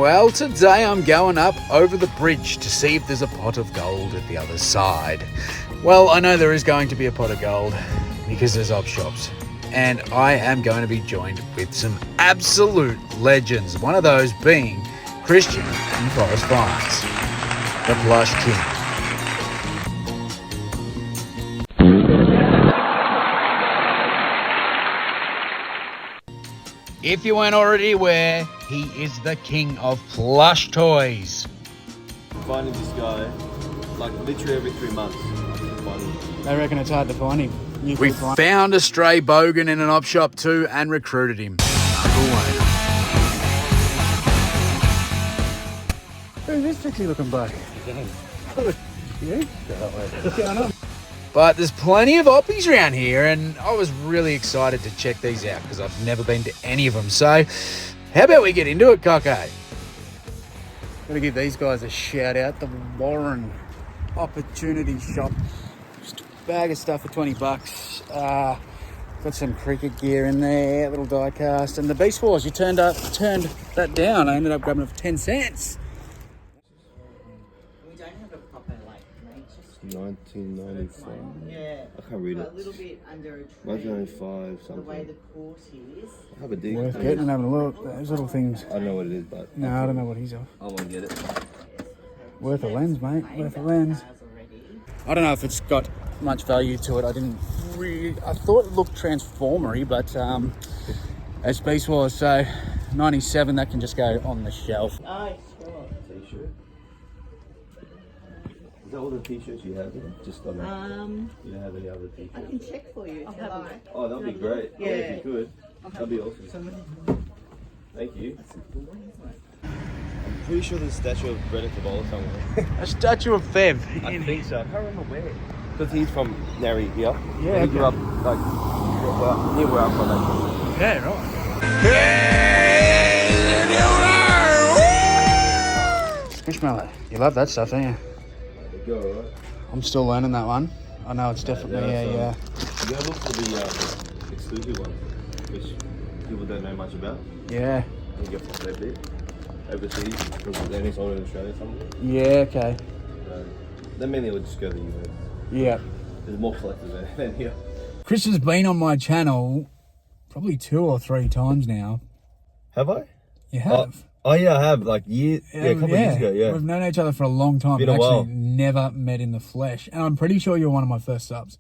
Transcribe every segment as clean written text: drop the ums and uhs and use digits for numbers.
Well, today I'm going up over the bridge to see if there's a pot of gold at the other side. Well, I know there is going to be a pot of gold because there's op shops. And I am going to be joined with some absolute legends. One of those being Christian from Forest Finds, the Plush King. If you weren't already aware, he is the king of plush toys. Finding this guy, like literally every 3 months. I reckon it's hard to find him. We found a stray bogan in an op shop too and recruited him. Who's this sexy looking bloke? You? But there's plenty of oppies around here, and I was really excited to check these out because I've never been to any of them. So, how about we get into it, Coco? Gotta give these guys a shout out. The Warren Opportunity Shop. Just a bag of stuff for $20. Got some cricket gear in there, little die cast, and the Beast Wars. You turned that down. I ended up grabbing it for 10 cents. 1995. Yeah. I can't read it. A little bit under a tree. 1995 something. The way the court is. Have a dig. Worth getting and having a look. Those little things. I don't know what it is, but No, I don't know what he's off. I won't get it. Worth a lens, mate. Worth a lens. I don't know if it's got much value to it. I thought it looked transformery, but it's Beast Wars, so 97, that can just go on the shelf. Oh, sure. T-shirt. Is that all the t-shirts you have there? Just on that? You don't have any other t-shirts? I can check for you if you like. Oh, that'd be great. Yeah. If you could. That'd be awesome. Thank you. I'm pretty sure there's a statue of Brennan Cavola somewhere. A statue of Fev. I think so. I can't remember where. Because he's from Nary here. Yeah, He grew up like near where I'm from actually. Yeah, right. Squishmallow. You love that stuff, don't you? There you go, right? I'm still learning that one. I know it's definitely You a... gotta look for the exclusive ones, which people don't know much about. yeah. And you get for a bit overseas, because they're only sold in Australia somewhere. Yeah, okay. Then mainly would just go to the US. Yeah. There's more collectors there than here. Christian's been on my channel probably 2 or 3 times now. Have I? You have? Oh yeah, I have. Like a couple of years ago, yeah. We've known each other for a long time, Been but a while. actually never met in the flesh. And I'm pretty sure you're one of my first subs.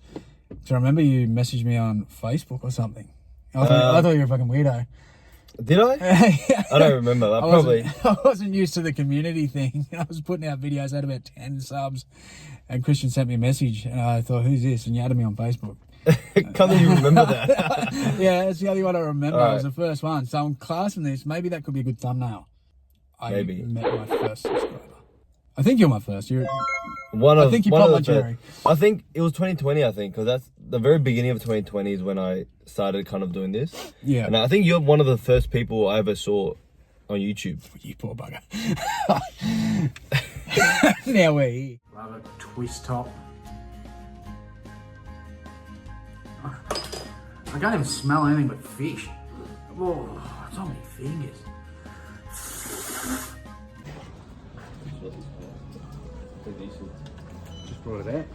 So I remember you messaged me on Facebook or something. I thought you were a fucking weirdo. Did I? Yeah. I don't remember. I wasn't used to the community thing. I was putting out videos, I had about 10 subs, and Christian sent me a message, and I thought, who's this? And you added me on Facebook. Can't even remember that. Yeah, it's the only one I remember. Right. It was the first one. So I'm classing this. Maybe that could be a good thumbnail. Maybe. I met my first subscriber. I think you're my first. I think you one popped of my the cherry. first. I think it was 2020, I think, because that's the very beginning of 2020 is when I started kind of doing this. Yeah. And I think you're one of the first people I ever saw on YouTube. You poor bugger. Now we're here. Love a twist top. I can't even smell anything but fish. Oh, it's on my fingers. Just brought it out.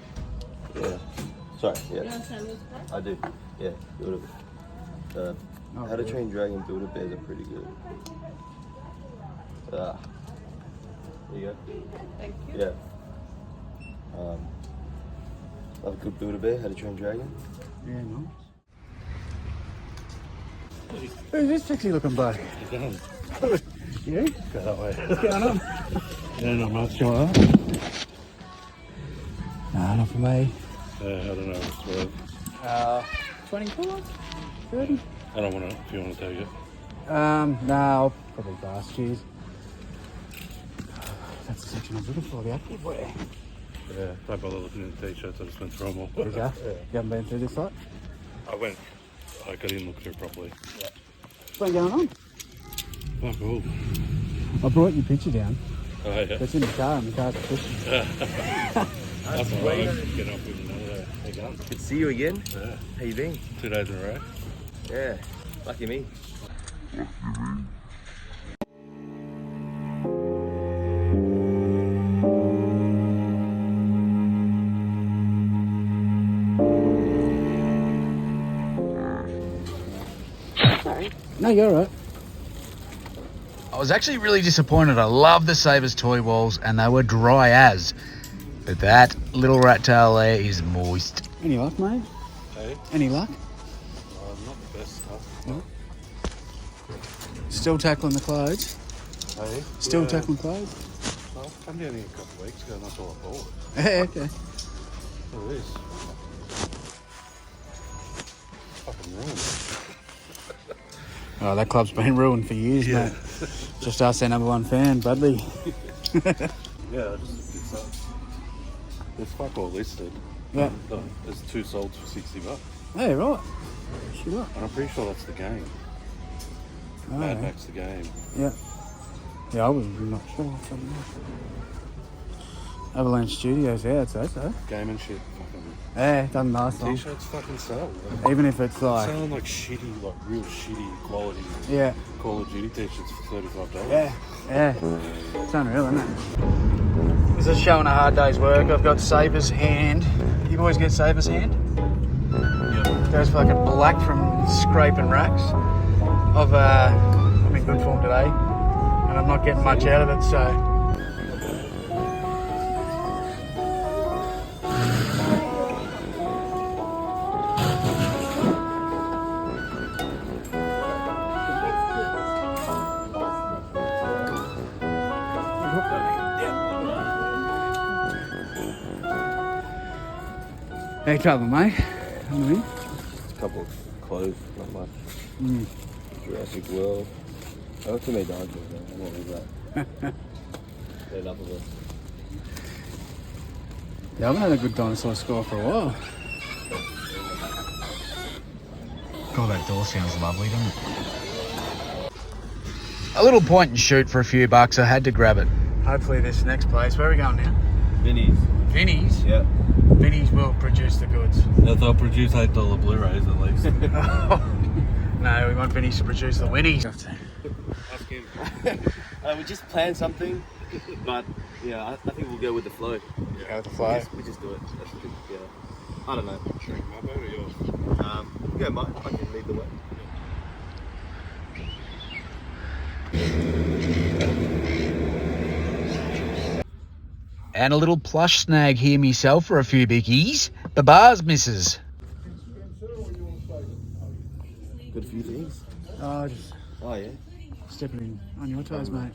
Yeah. Sorry, yeah. I do. Yeah, Build How to Train Dragon Builder Bears are pretty good. There you go. Thank you. Yeah. Love a good Builder Bear, How to Train Dragon. Yeah, nice. Who's this sexy looking bloke? You? Go that way. What's going on? Yeah, not much. You want that? Nah, not for me. I don't know. It's worth. 24? 30? I don't want to. If you want to take it. No, I'll probably pass. Cheers. That's the section I was looking for, the active wear. Yeah. Don't bother looking at the t-shirts. I just went through them all. There you go. You haven't been through this site? I didn't look through properly. Yeah. What's going on? Oh, cool. I brought your picture down. Oh, yeah. It's in the car, and the car's pushing. That's all right. Get up with another. Hey, guns. Good to see you again. Yeah. How you been? 2 days in a row. Yeah. Lucky me. No, you're all right. I was actually really disappointed. I love the Savers toy walls and they were dry as. But that little rat tail there is moist. Any luck, mate? Hey? Any luck? Not the best stuff. No. Still tackling the clothes? Hey? Still tackling clothes? Well, I come down here a couple of weeks ago and that's all I bought. Yeah, okay. Look at this. Fucking ruined. Oh, that club's been ruined for years, mate. Just ask their number one fan, Budley. Yeah, I just did so. There's fuck all listed. Yeah. There's 2 sold for $60. Hey, right. Sure. And I'm pretty sure that's the game. Oh, Mad yeah. Max the game. Yeah. Yeah, I was not sure. Avalanche Studios, yeah, I'd say so. Game and shit. Fucking Yeah, it doesn't last long. t-shirts fucking sell. Like, Even if it's like, selling like shitty, like real shitty quality yeah, Call of Duty t-shirts for $35. yeah. It's unreal, isn't it? This is showing a hard day's work. I've got Saber's hand. You boys get Saber's hand? Yep. Goes fucking black from scraping racks. I'm in good form today, and I'm not getting much out of it, so. Hey, trouble, mate. Come in. A couple of clothes, not much. Mm. Jurassic World. I got too many dinosaurs there. I don't know that. Get enough of it. Yeah, I haven't had a good dinosaur score for a while. God, that door sounds lovely, doesn't it? A little point and shoot for a few bucks. I had to grab it. Hopefully this next place. Where are we going now? Vinny's. Vinny's? Yeah. Vinny's will produce the goods. They'll produce $8 Blu-rays at least. No, we want Vinny's to produce the winnies. Ask him. We just planned something, but yeah, I think we'll go with the flow. Go with the flow. We just do it. That's the thing. Yeah. I don't know. Drink my boat or yours? Go, Mike. I can lead the way. And a little plush snag here myself for a few bickies. Bye-bye, missus. Got a few things. Oh, just Oh yeah. stepping on your toes, mate.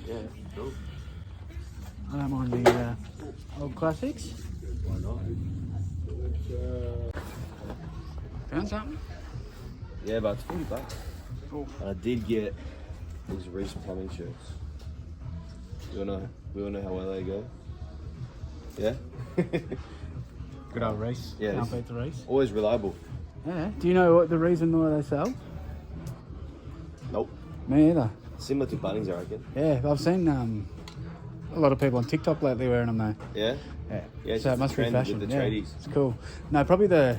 Yeah. Cool. I don't mind the old classics. Why not? Found something? Yeah, but it's $40. Cool. And I did get these Reese plumbing shirts. We all know how well they go. Yeah. Good old race. Yeah, Can't this- beat the race. Always reliable. Yeah. Do you know what the reason why they sell? Nope. Me either. Similar to Bunnings, I reckon. Yeah, I've seen a lot of people on TikTok lately wearing them though. Yeah. Yeah. Yeah, it's So it just must a be trend fashion. with the Yeah, tradies. it's cool. No, probably the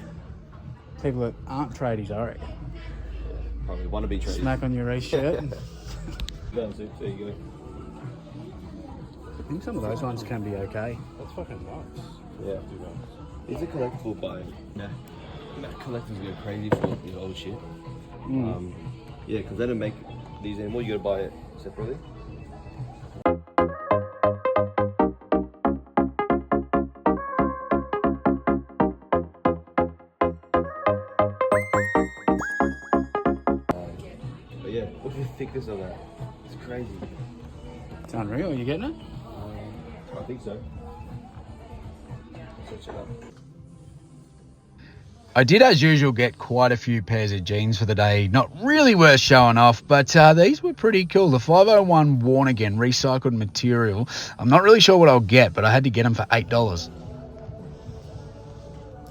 people that aren't tradies, I reckon. Probably wannabe tradies. Smack on your race shirt. There you go. I think some of those ones can be okay. That's fucking nuts. Yeah. These are collectible by collectors go crazy for the old shit. Yeah, because they don't make these anymore. You gotta buy it separately. But yeah, look at the thickness of that. It's crazy. It's unreal. Are you getting it? I think so. Search it up. I did, as usual, get quite a few pairs of jeans for the day. Not really worth showing off, but these were pretty cool. The 501 worn again, recycled material. I'm not really sure what I'll get, but I had to get them for $8.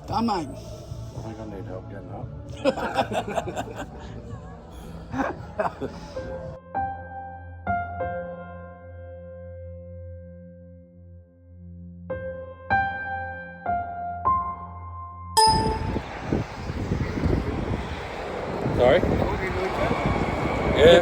Done, mate. I think I need help getting up. Sorry? Yeah.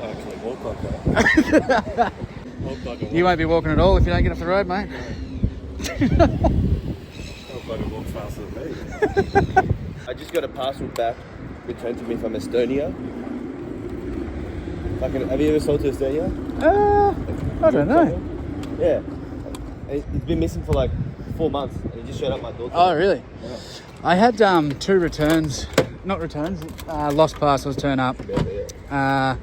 I actually walk like that. fucking You won't be walking at all if you don't get off the road, mate. I'll fucking walk faster than me. I just got a parcel back returned to me from Estonia. Fucking, have you ever sold to Estonia? I don't know. Yeah. It's been missing for like 4 months and it just showed up my door. Oh, really? Yeah. I had 2 returns, not returns, lost parcels turn up. Yeah.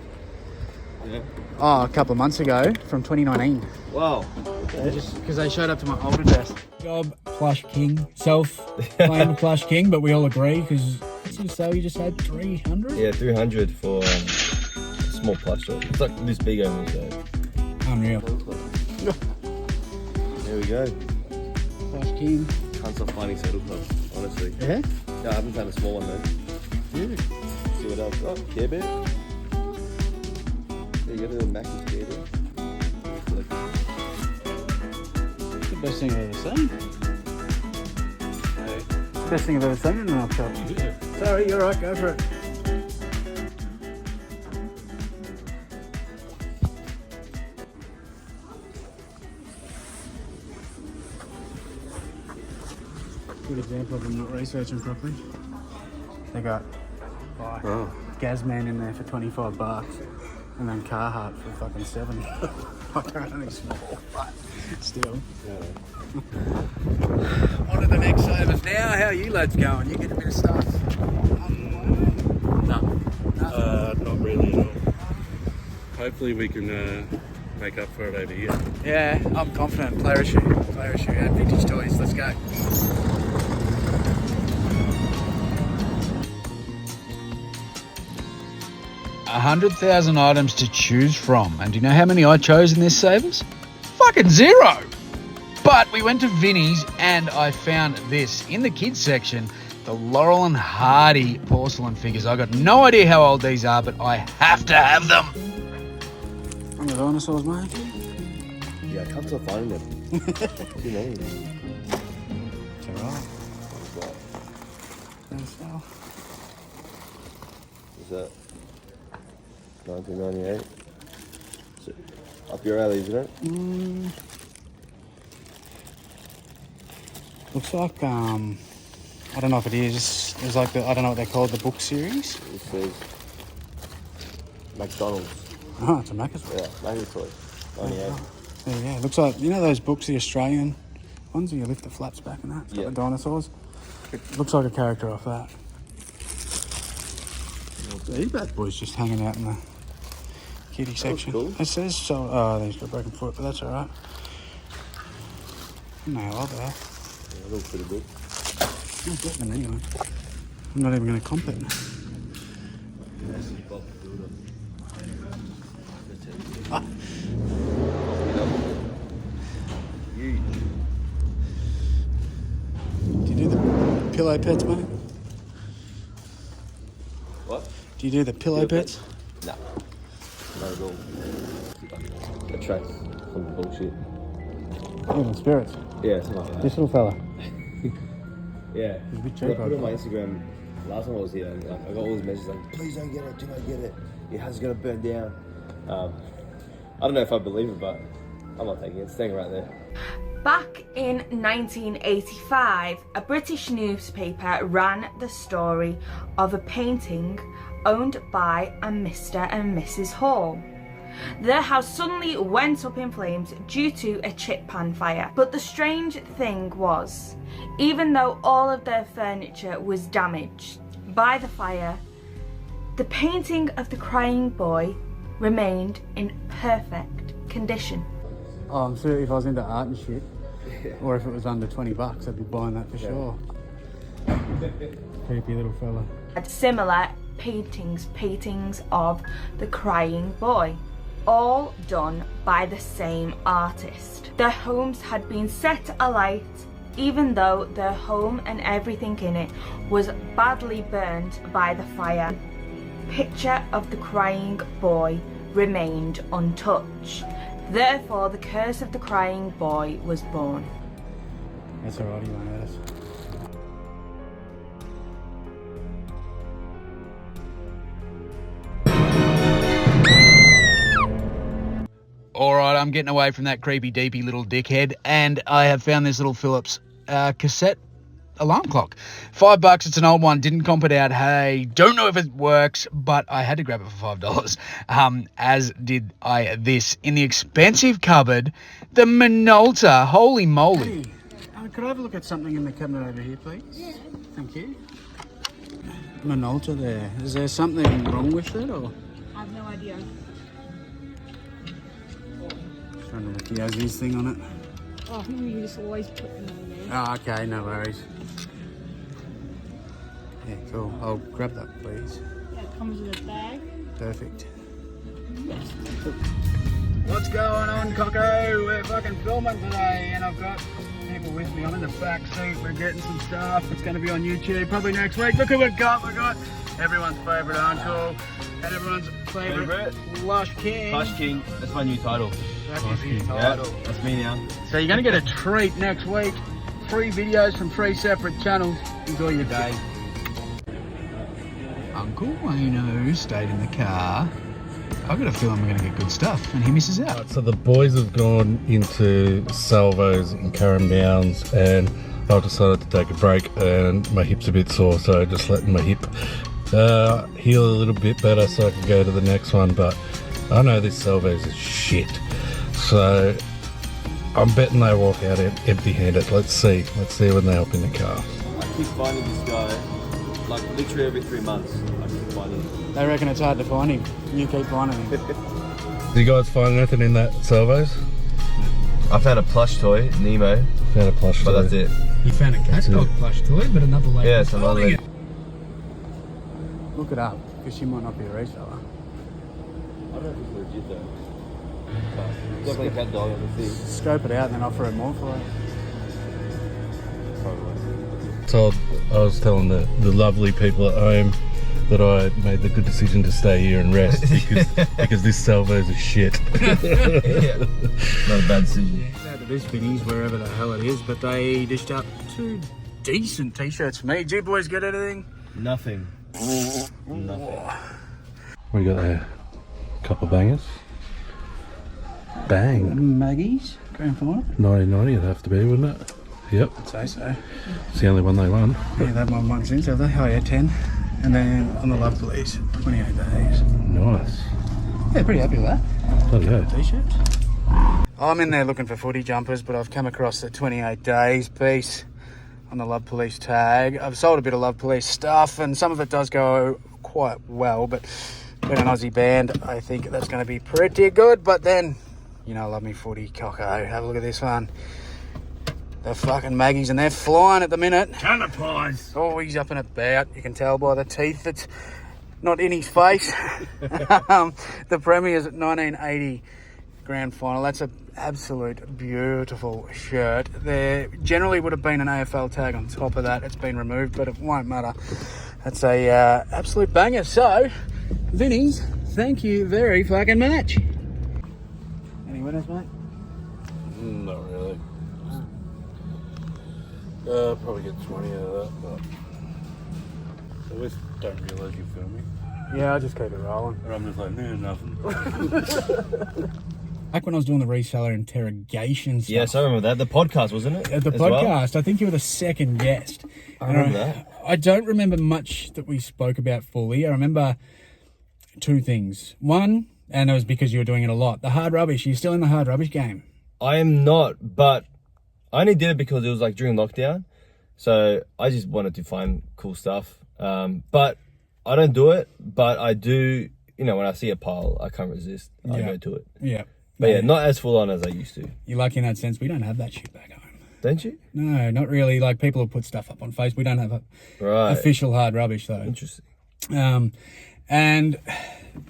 A couple of months ago from 2019. Wow. Just because they showed up to my old address. Job plush king, self-claimed plush king, but we all agree because so you just had 300. Yeah, 300 for small plush dog. It's like this big only, so. Unreal. There we go. Plush king. Can't stop finding saddle clubs, honestly. Yeah. No, I haven't found a small one though. Yeah. See what else? Oh, Care Bear. There you go, little Mackie Care Bear. The best thing I've ever seen. Best thing I've ever seen in an op shop. Sorry, you're right. Go for it. Good example of them not researching properly. They got Gazman in there for 25 bucks and then Carhartt for fucking 70. Like they're only small, but still. On to the next savers now. How are you lads going? You get a bit of stuff? No. Not really at all. Hopefully we can make up for it over here. Yeah, I'm confident. Player issue and vintage toys. Let's go. A 100,000 items to choose from. And do you know how many I chose in this savers? Fucking 0. But we went to Vinnie's and I found this. In the kids section, the Laurel and Hardy porcelain figures. I got no idea how old these are, but I have to have them. I'm the dinosaurs, mate. Yeah, I can't stop finding them. Too many. It's alright. That's all. Is that 1998? So, up your alley, isn't it? Looks like I don't know if it is. It's like I don't know what they're called. The book series. It says McDonald's. Oh, it's a Macca's. Yeah, Macca's toy. 98. There you go. Looks like those books, the Australian ones, where you lift the flaps back and that. It's got Yeah. the dinosaurs. Looks like a character off that. These bad boys just hanging out in the kiddie section. Cool. It says so. Oh, he's got a broken foot, but that's all right. No, I'll be there. Yeah, it looks pretty good. I'm getting them anyway. I'm not even going to comp it. Ah. Do you do the pillow pets, mate? What? Do you do the pillow pets? No. Not at all. Attracts some bullshit. Even spirits. Yeah, something like that. This little fella. Yeah. He's a bit I cheap, put it on I my Instagram last time I was here, and like, I got all these messages like, please don't get it, do not get it. Your house is gonna burn down. I don't know if I believe it, but I'm not taking it. It's staying right there. Back in 1985, a British newspaper ran the story of a painting owned by a Mr. and Mrs. Hall. Their house suddenly went up in flames due to a chip pan fire. But the strange thing was, even though all of their furniture was damaged by the fire, the painting of the crying boy remained in perfect condition. Oh, I'm sure if I was into art and shit, or if it was under 20 bucks, I'd be buying that for sure. Creepy little fella. Had similar paintings of the crying boy, all done by the same artist. Their homes had been set alight, even though their home and everything in it was badly burned by the fire. Picture of the crying boy remained untouched. Therefore, the curse of the crying boy was born. That's alright, you won't hurt us. All right, I'm getting away from that creepy deepy little dickhead, and I have found this little Philips cassette alarm clock. $5, it's an old one, didn't comp it out. Hey, don't know if it works, but I had to grab it for $5. As did I this in the expensive cupboard, the Minolta. Holy moly. Could I have a look at something in the cabinet over here, please? Yeah. Thank you. Minolta there. Is there something wrong with it, or? I have no idea. Just trying to look the thing on it. Oh, I think we just always put them on there. Oh, okay, no worries. Yeah, cool. I'll grab that, please. Yeah, it comes with a bag. Perfect. What's going on, Coco? We're fucking filming today, and I've got people with me. I'm in the back seat. We're getting some stuff. It's going to be on YouTube probably next week. Look at what got. We got everyone's favourite uncle and everyone's favourite Lush King. Lush King. That's my new title. That is his title. Yeah, that's me now. So you're going to get a treat next week. 3 videos from 3 separate channels. Enjoy your day. Uncle Wayno stayed in the car. I've got a feeling we're going to get good stuff, and he misses out. So the boys have gone into Salvos in Carrum Downs, and I've decided to take a break, and my hip's a bit sore, so just letting my hip heal a little bit better so I can go to the next one. But I know this Salvos is shit, so I'm betting they walk out empty-handed. Let's see when they hop in the car. I keep finding this guy, like literally every 3 months. I keep finding him. They reckon it's hard to find him. You keep finding him. Did you guys find anything in that Salvos? I found a plush toy, Nemo. Found a plush But toy. that's it. You found a cat dog plush toy, but another lady. Yeah, some other lady. Look it up, because she might not be a reseller. I don't know if it's legit though. But definitely a cat dog, I can see. Scope it out and then offer her more for it. Probably. So I was telling the lovely people at home that I made the good decision to stay here and rest because this Salvos is shit. Yeah, not a bad decision. Out to this Binny's, wherever the hell it is, but they dished up 2 decent t-shirts for me. Did you boys get anything? Nothing. Nothing. What do you got there? Couple of bangers. Bang. Maggie's grand final. 1990 it'd have to be, wouldn't it? Yep. I'd say so. It's the only one they won. Yeah, that one won since, have they? Oh yeah, 10. And then on the Love Police, 28 days. Nice. Yeah, pretty happy with that. Bloody hell. T-shirts. I'm in there looking for footy jumpers, but I've come across the 28 days piece on the Love Police tag. I've sold a bit of Love Police stuff, and some of it does go quite well, but being an Aussie band, I think that's going to be pretty good. But then, you know, I love me footy, Coco. Have a look at this one. The fucking Maggies, and they're flying at the minute. Ton of pies. Always up and about. You can tell by the teeth that's not in his face. The Premier's at 1980 grand final. That's an absolute beautiful shirt. There generally would have been an AFL tag on top of that. It's been removed, but it won't matter. That's a absolute banger. So, Vinny's, thank you very fucking much. Any winners, mate? Not really. Probably get 20 out of that, but I always don't realise you're filming. Yeah, I'll just keep it rolling. And I'm just like, nah, nothing. Back when I was doing the reseller interrogation stuff. Yes, I remember that. The podcast, wasn't it? The As well? podcast. I think you were the second guest. I remember that. I don't remember much that we spoke about fully. I remember 2 things. One, and it was because you were doing it a lot, the hard rubbish. Are you still in the hard rubbish game? I am not, but I only did it because it was like during lockdown. So I just wanted to find cool stuff. But I don't do it, but I do, you know, when I see a pile, I can't resist. I go to it. Yeah. But yeah, not as full on as I used to. You're lucky in that sense. We don't have that shit back home. Don't you? No, not really. Like, people will put stuff up on Facebook. We don't have Right. official hard rubbish, though. Interesting. And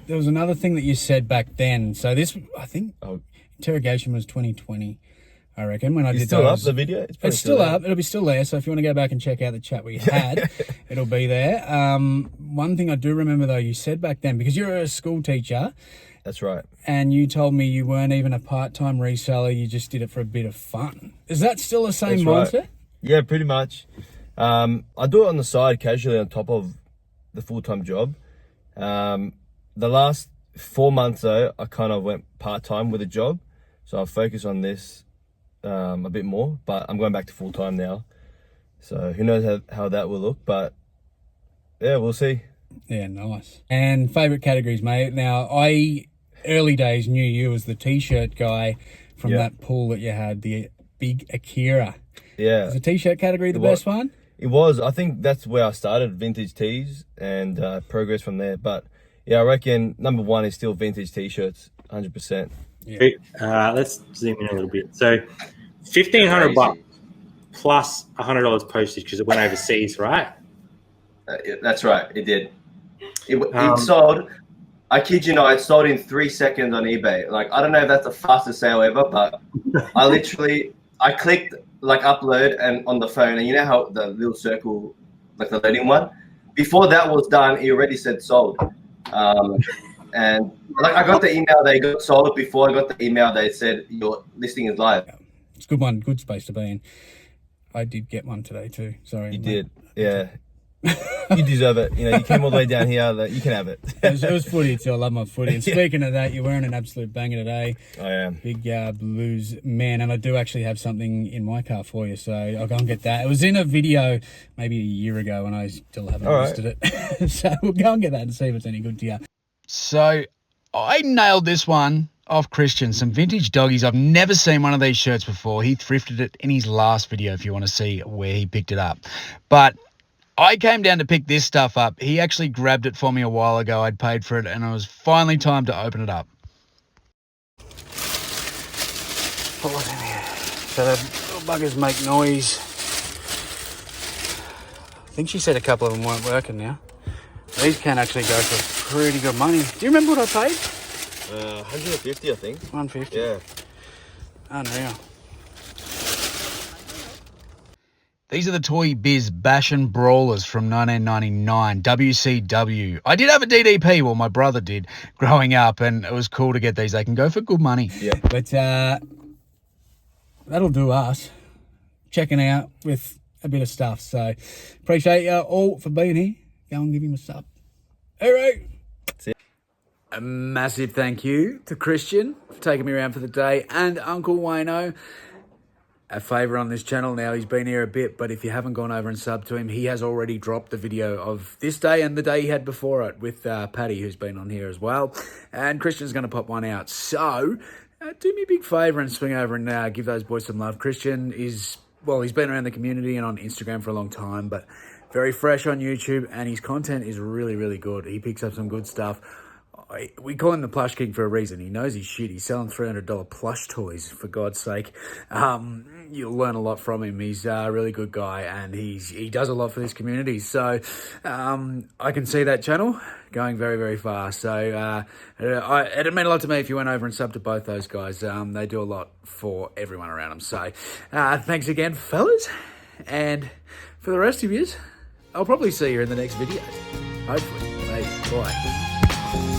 there was another thing that you said back then. So this, I think, interrogation was 2020, I reckon, when I did still those. up, the video? It's still up. It'll be still there. So if you want to go back and check out the chat we had, it'll be there. One thing I do remember, though, you said back then, because you're a school teacher. That's right. And you told me you weren't even a part-time reseller. You just did it for a bit of fun. Is that still the same mindset? Right. Yeah, pretty much. I do it on the side casually on top of the full-time job. The last 4 months though, I kind of went part-time with a job. So I'll focus on this a bit more, but I'm going back to full-time now. So who knows how that will look, but yeah, we'll see. Yeah, nice. And favourite categories, mate? Now, early days knew you as the T-shirt guy from that pool that you had, the big Akira. Yeah. Is the T-shirt category the best one? It was. I think that's where I started, vintage tees, and progress from there. But yeah, I reckon number one is still vintage T-shirts, 100%. Yeah. Let's zoom in a little bit. So, $1,500 plus $100 postage because it went overseas, right? That's right. It did. It sold. I kid you not, it sold in 3 seconds on eBay. Like, I don't know if that's the fastest sale ever, but I clicked like upload and on the phone, and you know how the little circle, like the loading one, before that was done, it already said sold. And like I got the email they got sold before I got the email they said your listing is live. Yeah. It's a good one, good space to be in. I did get one today too. Sorry. You did, yeah. You deserve it. You know, you came all the way down here. You can have it. It was footy too. I love my footy. And speaking of that, you're wearing an absolute banger today. I am. Big Blues man. And I do actually have something in my car for you. So I'll go and get that. It was in a video maybe a year ago and I still haven't listed it. So we'll go and get that and see if it's any good to you. So I nailed this one off Christian. Some vintage doggies. I've never seen one of these shirts before. He thrifted it in his last video if you want to see where he picked it up. But I came down to pick this stuff up. He actually grabbed it for me a while ago. I'd paid for it and it was finally time to open it up. Put what's in here. So the little buggers make noise. I think she said a couple of them weren't working now. These can actually go for pretty good money. Do you remember what I paid? 150, I think. 150. Yeah. Unreal. These are the Toy Biz Bash and Brawlers from 1999, WCW. I did have a DDP, well, my brother did, growing up, and it was cool to get these. They can go for good money. Yeah. But that'll do us checking out with a bit of stuff. So appreciate you all for being here. Go and give him a sub. All right. A massive thank you to Christian for taking me around for the day, and Uncle Wayno. A favour on this channel now. He's been here a bit, but if you haven't gone over and subbed to him, he has already dropped the video of this day and the day he had before it with Paddy, who's been on here as well. And Christian's going to pop one out. So do me a big favour and swing over and give those boys some love. Christian is, well, he's been around the community and on Instagram for a long time, but very fresh on YouTube, and his content is really, really good. He picks up some good stuff. We call him the Plush King for a reason. He knows his shit. He's selling $300 plush toys, for God's sake. You'll learn a lot from him. He's a really good guy, and he does a lot for this community. So I can see that channel going very, very far. So it'd mean a lot to me if you went over and subbed to both those guys. They do a lot for everyone around them. So thanks again, fellas. And for the rest of you, I'll probably see you in the next video. Hopefully. Bye.